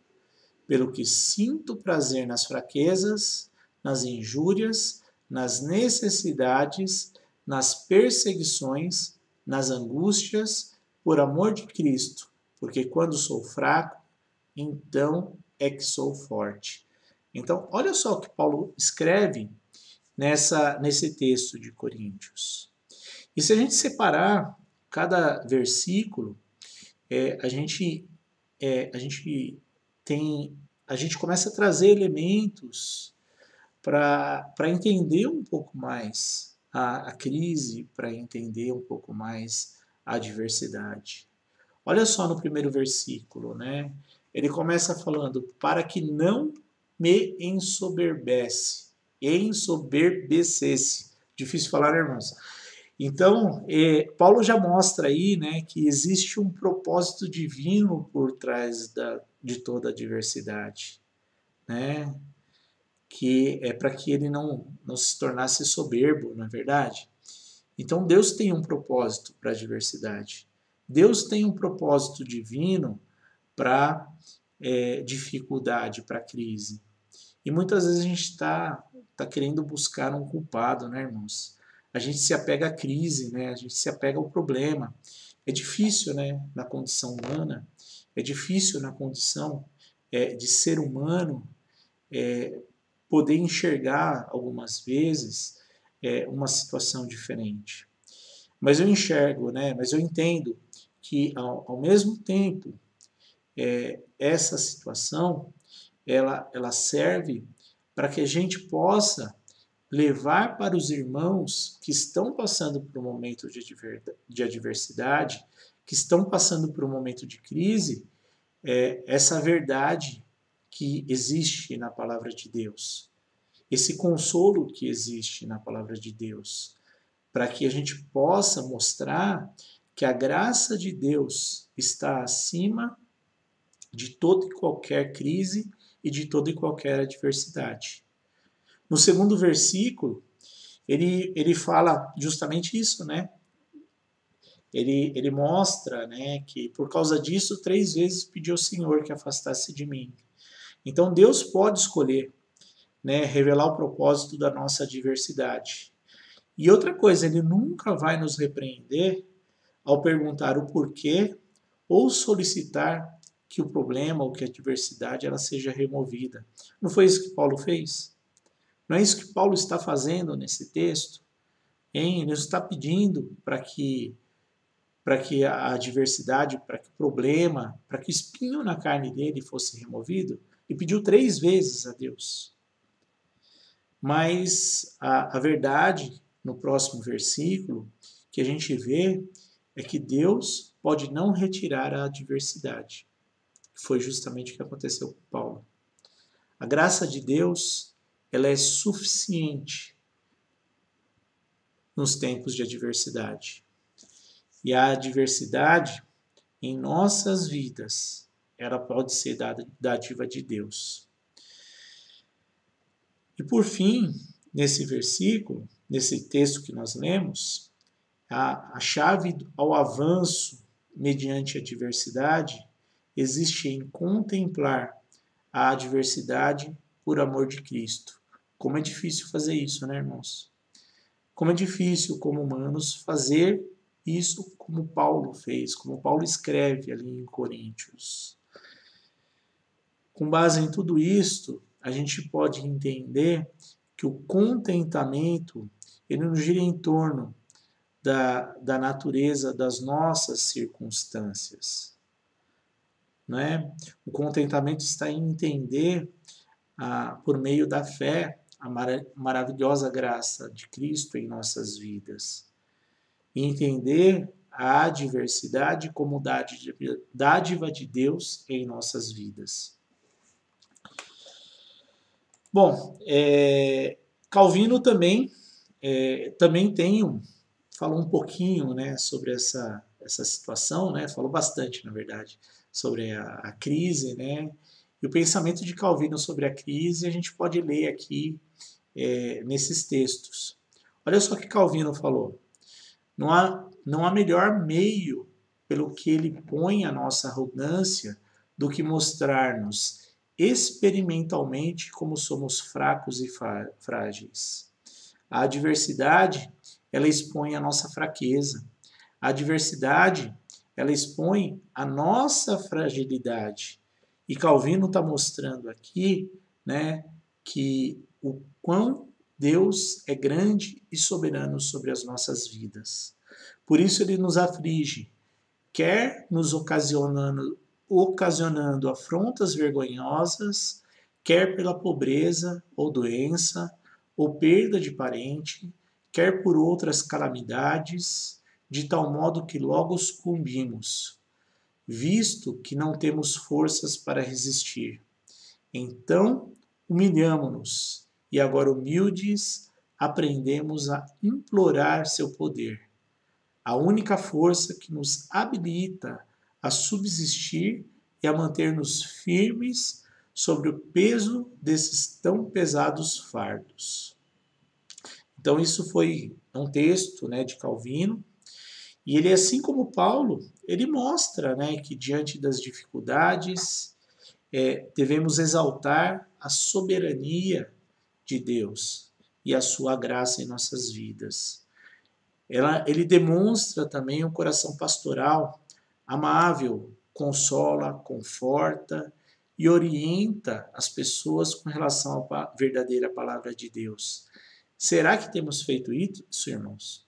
Pelo que sinto prazer nas fraquezas, nas injúrias, nas necessidades, nas perseguições, nas angústias, por amor de Cristo, porque quando sou fraco, então é que sou forte. Então, olha só o que Paulo escreve nesse texto de Coríntios. E se a gente separar cada versículo, a gente começa a trazer elementos para entender um pouco mais a crise, para entender um pouco mais a adversidade. Olha só no primeiro versículo, né? Ele começa falando: para que não me ensoberbecesse. Difícil falar, né, irmãos? Então, Paulo já mostra aí, né, que existe um propósito divino por trás de toda a adversidade, né? Que é para que ele não se tornasse soberbo, não é verdade? Então, Deus tem um propósito para a adversidade. Deus tem um propósito divino para dificuldade, para crise. E muitas vezes a gente está querendo buscar um culpado, né, irmãos? A gente se apega à crise, né? A gente se apega ao problema. É difícil, né, na condição humana, é difícil na condição de ser humano poder enxergar algumas vezes uma situação diferente. Mas eu enxergo, né? Mas eu entendo que ao mesmo tempo essa situação ela serve para que a gente possa levar para os irmãos que estão passando por um momento de adversidade, que estão passando por um momento de crise, essa verdade que existe na palavra de Deus, esse consolo que existe na palavra de Deus, para que a gente possa mostrar que a graça de Deus está acima de toda e qualquer crise e de toda e qualquer adversidade. No segundo versículo, ele fala justamente isso, né? Ele mostra, né, que por causa disso 3 vezes pediu ao Senhor que afastasse de mim. Então Deus pode escolher, né, revelar o propósito da nossa adversidade. E outra coisa, ele nunca vai nos repreender ao perguntar o porquê ou solicitar que o problema ou que a adversidade ela seja removida. Não foi isso que Paulo fez? Não é isso que Paulo está fazendo nesse texto? Ele está pedindo para que a adversidade, para que o problema, para que o espinho na carne dele fosse removido, e pediu 3 vezes a Deus. Mas a verdade, no próximo versículo, que a gente vê é que Deus pode não retirar a adversidade. Foi justamente o que aconteceu com Paulo. A graça de Deus, ela é suficiente nos tempos de adversidade. E a adversidade em nossas vidas, ela pode ser dádiva de Deus. E por fim, nesse versículo, nesse texto que nós lemos, a chave ao avanço mediante a adversidade existe em contemplar a adversidade por amor de Cristo. Como é difícil fazer isso, né, irmãos? Como é difícil, como humanos, fazer isso como Paulo fez, como Paulo escreve ali em Coríntios. Com base em tudo isto, a gente pode entender que o contentamento ele não gira em torno da natureza das nossas circunstâncias. Não é? O contentamento está em entender, por meio da fé, a maravilhosa graça de Cristo em nossas vidas. E entender a adversidade como dádiva de Deus em nossas vidas. Bom, Calvino também falou um pouquinho, né, sobre essa situação, né, falou bastante, na verdade, sobre a crise, né, e o pensamento de Calvino sobre a crise a gente pode ler aqui nesses textos. Olha só o que Calvino falou. Não há melhor meio pelo que ele põe a nossa arrogância do que mostrar-nos experimentalmente como somos fracos e frágeis. A adversidade, ela expõe a nossa fraqueza. A adversidade, ela expõe a nossa fragilidade. E Calvino está mostrando aqui, né, que o quão Deus é grande e soberano sobre as nossas vidas. Por isso ele nos aflige, quer nos ocasionando afrontas vergonhosas, quer pela pobreza ou doença, ou perda de parente, quer por outras calamidades, de tal modo que logo sucumbimos, visto que não temos forças para resistir. Então, humilhamo-nos, e agora humildes, aprendemos a implorar seu poder, a única força que nos habilita a subsistir e a manter-nos firmes sobre o peso desses tão pesados fardos. Então isso foi um texto, né, de Calvino, e ele, assim como Paulo, ele mostra, né, que diante das dificuldades devemos exaltar a soberania de Deus e a sua graça em nossas vidas. Ele demonstra também um coração pastoral, amável, consola, conforta e orienta as pessoas com relação à verdadeira palavra de Deus. Será que temos feito isso, irmãos?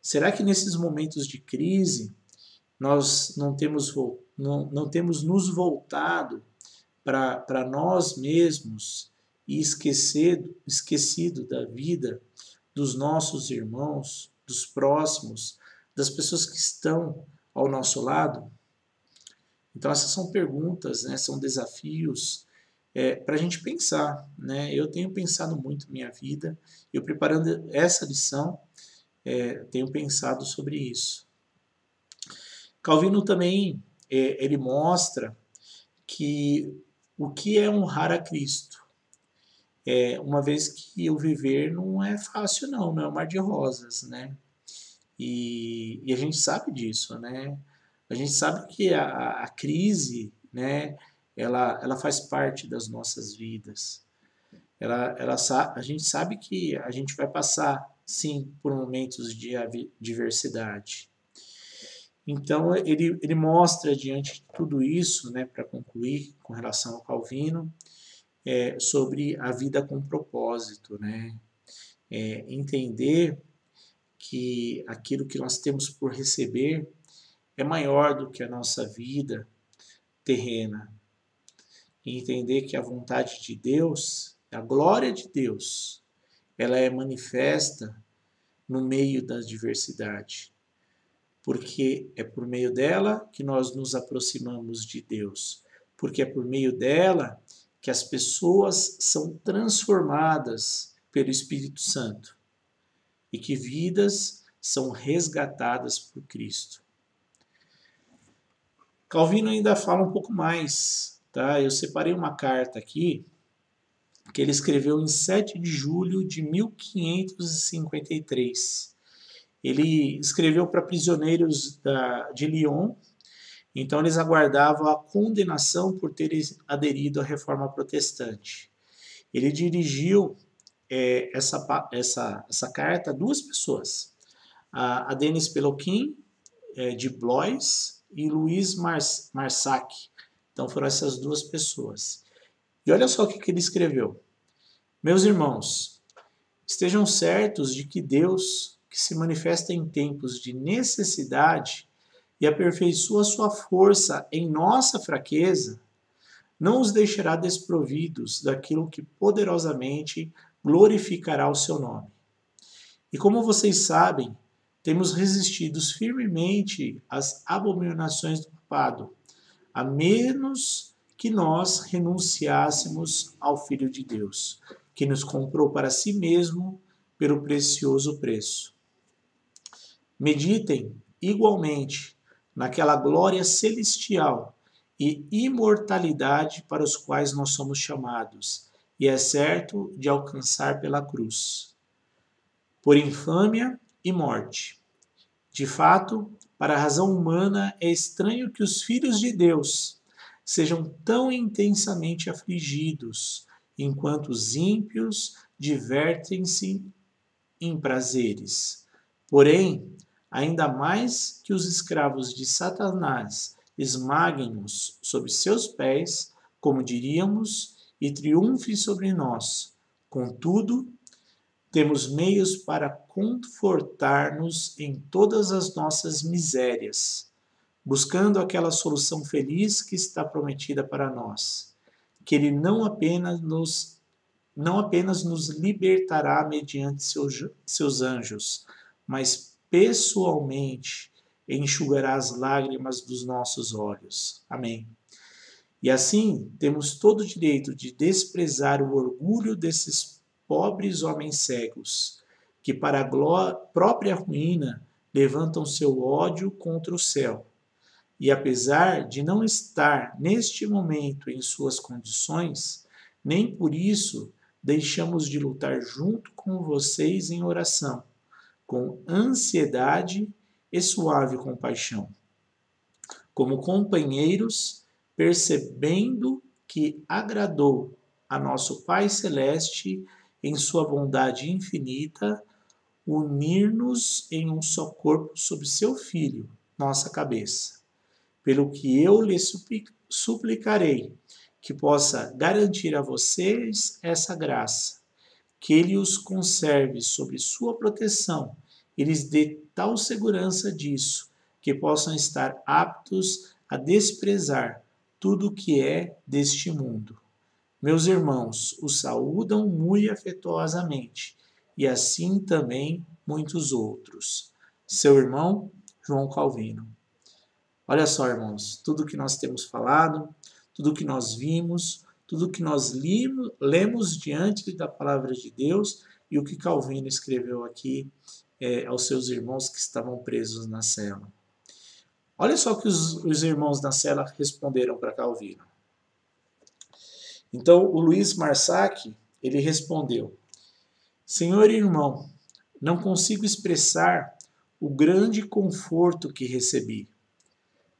Será que nesses momentos de crise nós não temos nos voltado para nós mesmos e esquecido da vida dos nossos irmãos, dos próximos, das pessoas que estão ao nosso lado? Então essas são perguntas, né, são desafios para a gente pensar, né? Eu tenho pensado muito minha vida, eu preparando essa lição, tenho pensado sobre isso. Calvino também ele mostra que o que é honrar a Cristo, uma vez que o viver não é fácil não é um mar de rosas, né? E a gente sabe disso, né? A gente sabe que a crise, né, ela faz parte das nossas vidas. A gente sabe que a gente vai passar, sim, por momentos de adversidade. Então, ele mostra, diante de tudo isso, né, para concluir com relação ao Calvino, sobre a vida com propósito, né? Entender que aquilo que nós temos por receber é maior do que a nossa vida terrena. E entender que a vontade de Deus, a glória de Deus, ela é manifesta no meio da adversidade. Porque é por meio dela que nós nos aproximamos de Deus. Porque é por meio dela que as pessoas são transformadas pelo Espírito Santo. E que vidas são resgatadas por Cristo. Calvino ainda fala um pouco mais, tá? Eu separei uma carta aqui que ele escreveu em 7 de julho de 1553. Ele escreveu para prisioneiros de Lyon, então eles aguardavam a condenação por terem aderido à reforma protestante. Ele dirigiu essa carta a 2 pessoas, a Denis Peloquin, de Blois, e Luiz Marsac. Então foram essas 2 pessoas. E olha só o que ele escreveu. Meus irmãos, estejam certos de que Deus, que se manifesta em tempos de necessidade e aperfeiçoa sua força em nossa fraqueza, não os deixará desprovidos daquilo que poderosamente glorificará o seu nome. E como vocês sabem, temos resistido firmemente às abominações do pecado, a menos que nós renunciássemos ao Filho de Deus, que nos comprou para si mesmo pelo precioso preço. Meditem igualmente naquela glória celestial e imortalidade para os quais nós somos chamados, e é certo de alcançar pela cruz, por infâmia e morte. De fato, para a razão humana é estranho que os filhos de Deus sejam tão intensamente afligidos, enquanto os ímpios divertem-se em prazeres. Porém, ainda mais que os escravos de Satanás esmaguem-nos sob seus pés, como diríamos, e triunfe sobre nós. Contudo, temos meios para confortar-nos em todas as nossas misérias, buscando aquela solução feliz que está prometida para nós, que Ele não apenas nos libertará mediante seus anjos, mas pessoalmente enxugará as lágrimas dos nossos olhos. Amém. E assim, temos todo o direito de desprezar o orgulho desses pobres homens cegos, que para a própria ruína levantam seu ódio contra o céu. E apesar de não estar neste momento em suas condições, nem por isso deixamos de lutar junto com vocês em oração, com ansiedade e suave compaixão. Como companheiros, percebendo que agradou a nosso Pai Celeste, em sua bondade infinita, unir-nos em um só corpo sob seu Filho, nossa cabeça. Pelo que eu lhe suplicarei, que possa garantir a vocês essa graça, que Ele os conserve sob sua proteção e lhes dê tal segurança disso, que possam estar aptos a desprezar tudo o que é deste mundo. Meus irmãos os saúdam muito afetuosamente, e assim também muitos outros. Seu irmão, João Calvino. Olha só, irmãos, tudo que nós temos falado, tudo que nós vimos, tudo que nós lemos diante da palavra de Deus e o que Calvino escreveu aqui aos seus irmãos que estavam presos na cela. Olha só o que os irmãos na cela responderam para Calvino. Então, o Luiz Marsac, ele respondeu: Senhor irmão, não consigo expressar o grande conforto que recebi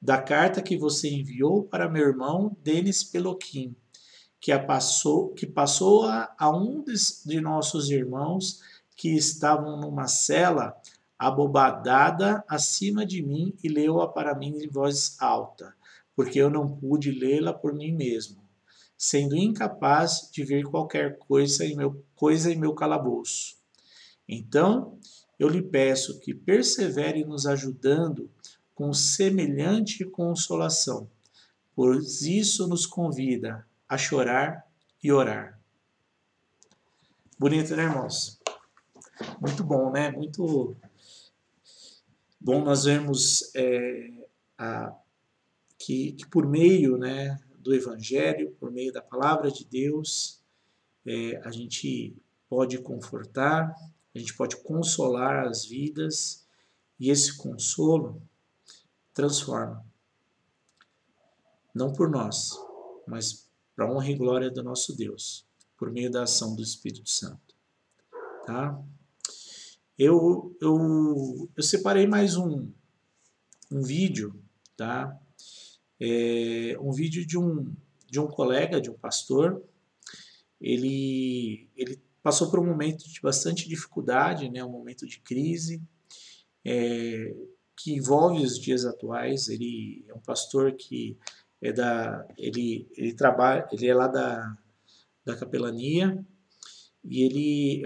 da carta que você enviou para meu irmão Denis Peloquin, que passou a um de nossos irmãos que estavam numa cela abobadada acima de mim e leu-a para mim em voz alta, porque eu não pude lê-la por mim mesmo, sendo incapaz de ver qualquer coisa em meu calabouço. Então, eu lhe peço que persevere nos ajudando com semelhante consolação, pois isso nos convida a chorar e orar. Bonito, né, irmãos? Muito bom, né? Muito bom nós vermos que por meio, né, do Evangelho, por meio da palavra de Deus, a gente pode confortar, a gente pode consolar as vidas, e esse consolo transforma. Não por nós, mas para a honra e glória do nosso Deus, por meio da ação do Espírito Santo. Tá? Eu separei mais um vídeo, tá? Um vídeo de um colega, de um pastor. Ele passou por um momento de bastante dificuldade, né? Um momento de crise, que envolve os dias atuais. Ele é um pastor que ele é lá da capelania, e ele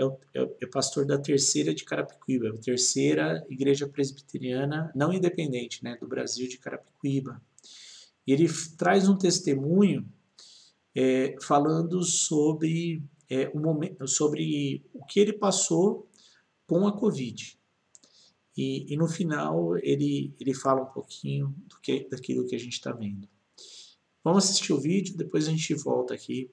é pastor da Terceira de Carapicuíba, a Terceira Igreja Presbiteriana não independente, né, do Brasil, de Carapicuíba. E ele traz um testemunho falando sobre sobre o que ele passou com a Covid. E no final ele fala um pouquinho daquilo que a gente está vendo. Vamos assistir o vídeo, depois a gente volta aqui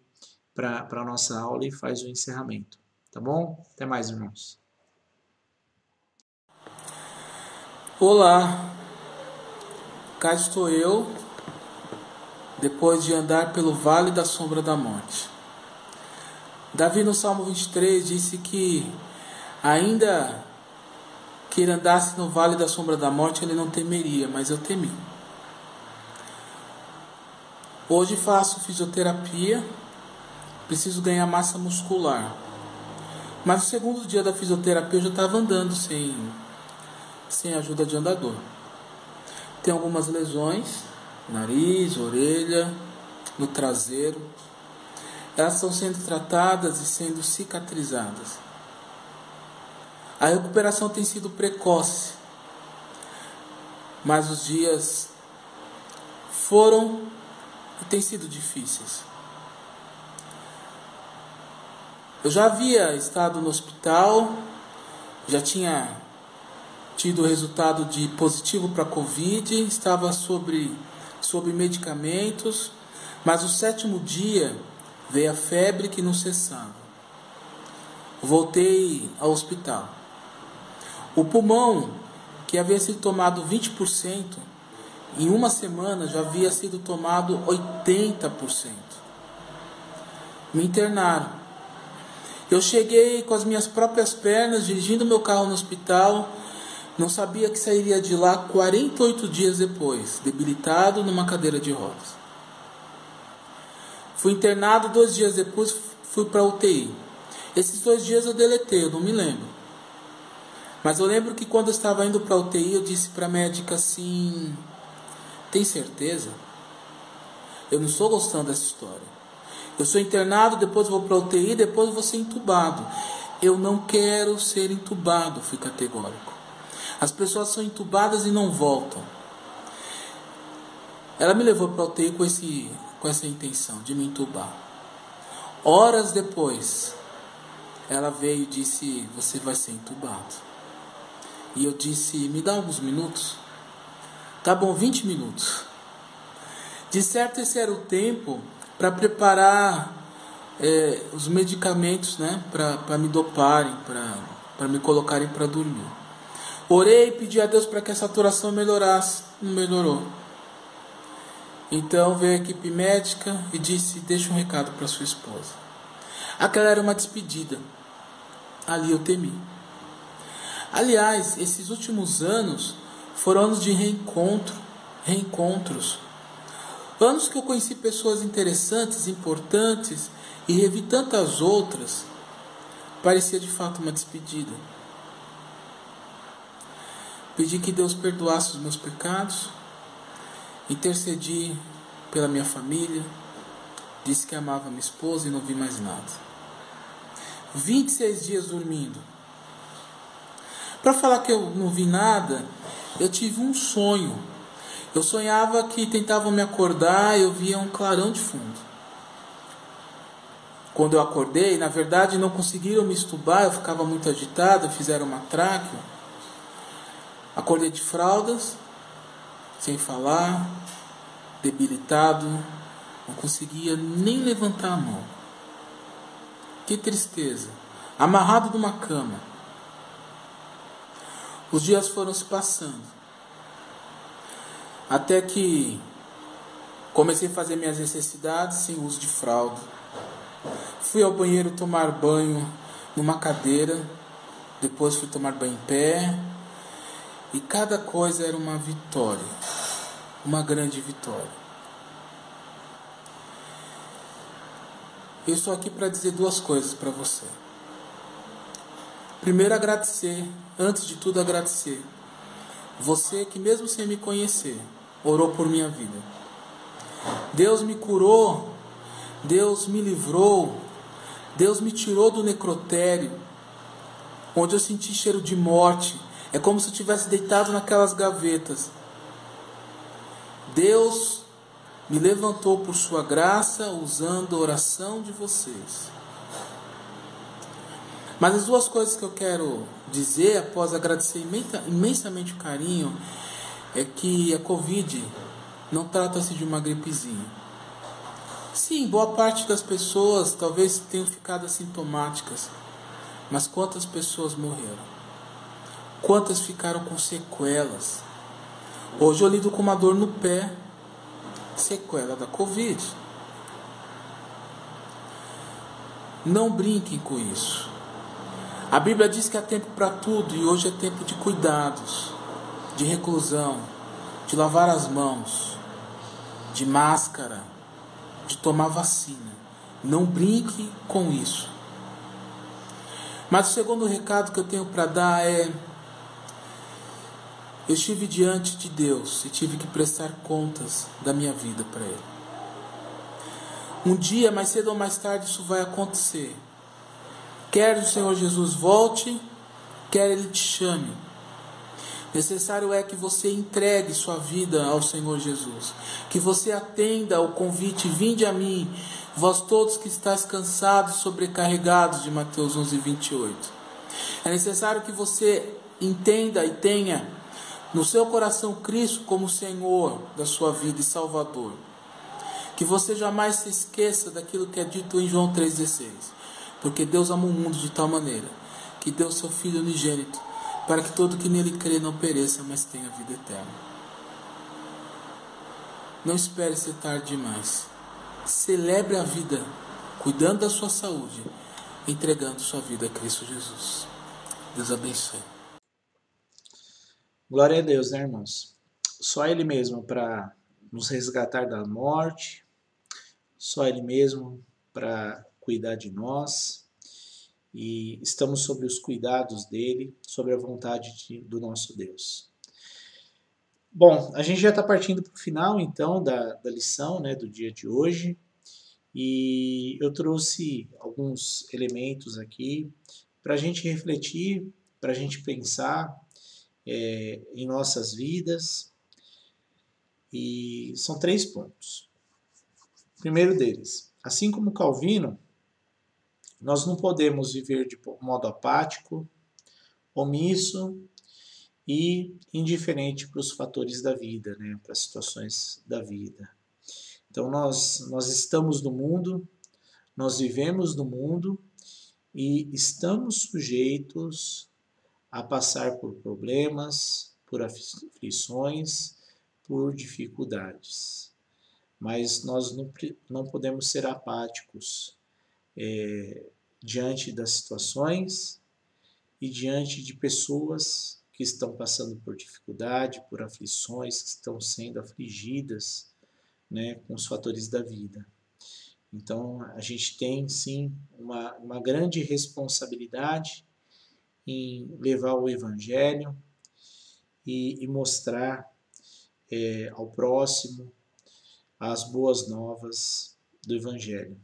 para a nossa aula e faz o encerramento. Tá bom? Até mais, irmãos. Olá, cá estou eu, depois de andar pelo vale da sombra da morte. Davi no Salmo 23 disse que ainda que ele andasse no vale da sombra da morte, ele não temeria, mas eu temi. Hoje faço fisioterapia, preciso ganhar massa muscular. Mas no segundo dia da fisioterapia eu já estava andando sem ajuda de andador. Tenho algumas lesões, nariz, orelha, no traseiro. Elas estão sendo tratadas e sendo cicatrizadas. A recuperação tem sido precoce, mas os dias foram e têm sido difíceis. Eu já havia estado no hospital, já tinha tido o resultado de positivo para a Covid, estava sob medicamentos, mas o 7º dia veio a febre que não cessava. Voltei ao hospital. O pulmão, que havia sido tomado 20%, em uma semana já havia sido tomado 80%. Me internaram. Eu cheguei com as minhas próprias pernas, dirigindo meu carro no hospital. Não sabia que sairia de lá 48 dias depois, debilitado numa cadeira de rodas. Fui internado 2 dias depois, fui para a UTI. Esses 2 dias eu deletei, eu não me lembro. Mas eu lembro que quando eu estava indo para a UTI, eu disse para a médica assim: tem certeza? Eu não estou gostando dessa história. Eu sou internado, depois vou para a UTI, depois vou ser entubado. Eu não quero ser entubado, fui categórico. As pessoas são entubadas e não voltam. Ela me levou para a UTI com essa intenção de me entubar. Horas depois, ela veio e disse: você vai ser entubado. E eu disse: me dá alguns minutos. Tá bom, 20 minutos. De certo, esse era o tempo para preparar os medicamentos, né, para me doparem, para me colocarem para dormir. Orei e pedi a Deus para que a saturação melhorasse. Não melhorou. Então veio a equipe médica e disse: deixa um recado para sua esposa. Aquela era uma despedida. Ali eu temi. Aliás, esses últimos anos foram anos de reencontros. Anos que eu conheci pessoas interessantes, importantes, e revi tantas outras. Parecia de fato uma despedida. Pedi que Deus perdoasse os meus pecados, intercedi pela minha família, disse que amava minha esposa e não vi mais nada. 26 dias dormindo. Para falar que eu não vi nada, eu tive um sonho. Eu sonhava que tentavam me acordar e eu via um clarão de fundo. Quando eu acordei, na verdade não conseguiram me estubar, eu ficava muito agitado, fizeram uma tráqueo. Acordei de fraldas, sem falar, debilitado, não conseguia nem levantar a mão. Que tristeza, amarrado numa cama. Os dias foram se passando, até que comecei a fazer minhas necessidades sem uso de fralda. Fui ao banheiro tomar banho numa cadeira, depois fui tomar banho em pé, e cada coisa era uma vitória, uma grande vitória. Eu estou aqui para dizer 2 coisas para você. Primeiro, agradecer, antes de tudo agradecer. Você que mesmo sem me conhecer, orou por minha vida. Deus me curou, Deus me livrou, Deus me tirou do necrotério, onde eu senti cheiro de morte. É como se eu tivesse deitado naquelas gavetas. Deus me levantou por sua graça, usando a oração de vocês. Mas as duas coisas que eu quero dizer, após agradecer imensamente o carinho, é que a Covid não trata-se de uma gripezinha. Sim, boa parte das pessoas talvez tenham ficado assintomáticas, mas quantas pessoas morreram? Quantas ficaram com sequelas? Hoje eu lido com uma dor no pé, sequela da Covid. Não brinquem com isso. A Bíblia diz que há tempo para tudo, e hoje é tempo de cuidados, de reclusão, de lavar as mãos, de máscara, de tomar vacina. Não brinque com isso. Mas o segundo recado que eu tenho para dar é: eu estive diante de Deus e tive que prestar contas da minha vida para Ele. Um dia, mais cedo ou mais tarde, isso vai acontecer. Quer o Senhor Jesus volte, quer Ele te chame. Necessário é que você entregue sua vida ao Senhor Jesus. Que você atenda ao convite: vinde a mim, vós todos que estáis cansados e sobrecarregados, de Mateus 11:28. É necessário que você entenda e tenha no seu coração Cristo como Senhor da sua vida e Salvador. Que você jamais se esqueça daquilo que é dito em João 3,16. Porque Deus ama o mundo de tal maneira que deu seu Filho unigênito, para que todo que nele crê não pereça, mas tenha vida eterna. Não espere ser tarde demais. Celebre a vida, cuidando da sua saúde, entregando sua vida a Cristo Jesus. Deus abençoe. Glória a Deus, né, irmãos? Só Ele mesmo para nos resgatar da morte, só Ele mesmo para cuidar de nós, e estamos sob os cuidados dele, sobre a vontade do nosso Deus. Bom, a gente já está partindo para o final, então, da lição, né, do dia de hoje, e eu trouxe alguns elementos aqui para a gente refletir, para a gente pensar em nossas vidas, e são 3 pontos. O primeiro deles: assim como Calvino, nós não podemos viver de modo apático, omisso e indiferente para os fatores da vida, né, para as situações da vida. Então nós estamos no mundo, nós vivemos no mundo e estamos sujeitos a passar por problemas, por aflições, por dificuldades. Mas nós não podemos ser apáticos diante das situações e diante de pessoas que estão passando por dificuldade, por aflições, que estão sendo afligidas, né, com os fatores da vida. Então a gente tem sim uma grande responsabilidade em levar o Evangelho e mostrar ao próximo as boas novas do Evangelho.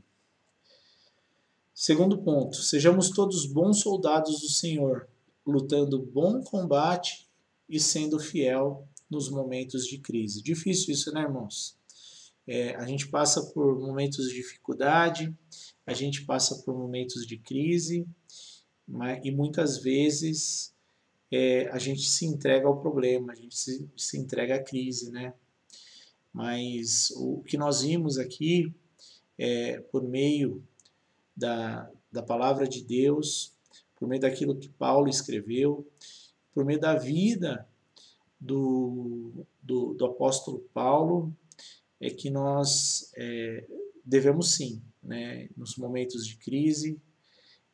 Segundo ponto: sejamos todos bons soldados do Senhor, lutando bom combate e sendo fiel nos momentos de crise. Difícil isso, né, irmãos? A gente passa por momentos de dificuldade, a gente passa por momentos de crise, e muitas vezes a gente se entrega ao problema, a gente se entrega à crise, né? Mas o que nós vimos aqui, por meio da palavra de Deus, por meio daquilo que Paulo escreveu, por meio da vida do apóstolo Paulo, é que nós devemos sim, né, nos momentos de crise,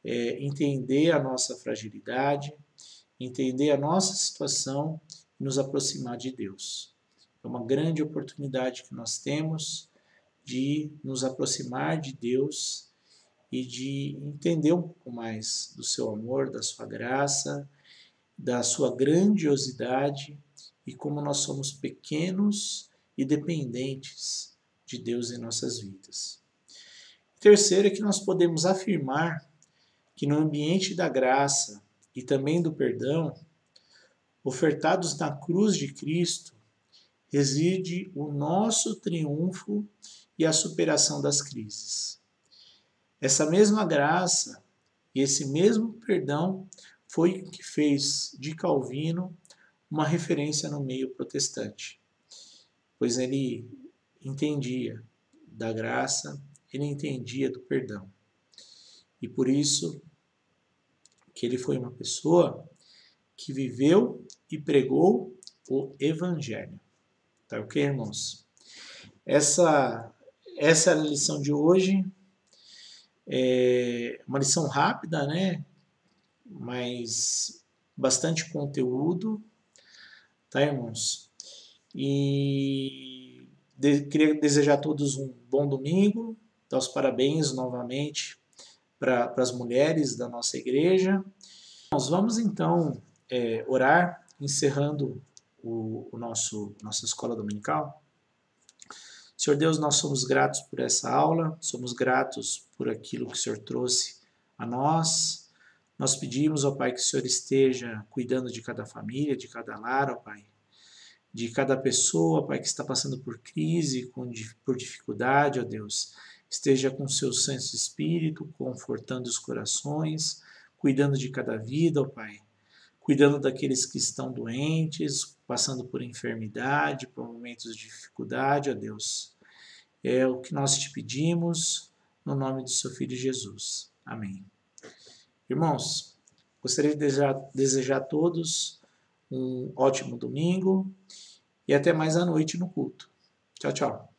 entender a nossa fragilidade, entender a nossa situação e nos aproximar de Deus. É uma grande oportunidade que nós temos de nos aproximar de Deus e de entender um pouco mais do seu amor, da sua graça, da sua grandiosidade e como nós somos pequenos e dependentes de Deus em nossas vidas. Terceiro é que nós podemos afirmar que no ambiente da graça e também do perdão, ofertados na cruz de Cristo, reside o nosso triunfo e a superação das crises. Essa mesma graça e esse mesmo perdão foi o que fez de Calvino uma referência no meio protestante, pois ele entendia da graça, ele entendia do perdão. E por isso que ele foi uma pessoa que viveu e pregou o Evangelho. Tá ok, irmãos? Essa é a lição de hoje. É uma lição rápida, né? Mas bastante conteúdo, tá, irmãos? E queria desejar a todos um bom domingo, dar os parabéns novamente para as mulheres da nossa igreja. Nós vamos então orar, encerrando nossa escola dominical. Senhor Deus, nós somos gratos por essa aula, somos gratos por aquilo que o Senhor trouxe a nós. Nós pedimos, ó Pai, que o Senhor esteja cuidando de cada família, de cada lar, ó Pai, de cada pessoa, Pai, que está passando por crise, por dificuldade, ó Deus. Esteja com o seu Santo Espírito, confortando os corações, cuidando de cada vida, ó Pai, cuidando daqueles que estão doentes, passando por enfermidade, por momentos de dificuldade, ó Deus. É o que nós te pedimos, no nome do seu Filho Jesus. Amém. Irmãos, gostaria de desejar a todos um ótimo domingo e até mais à noite no culto. Tchau, tchau.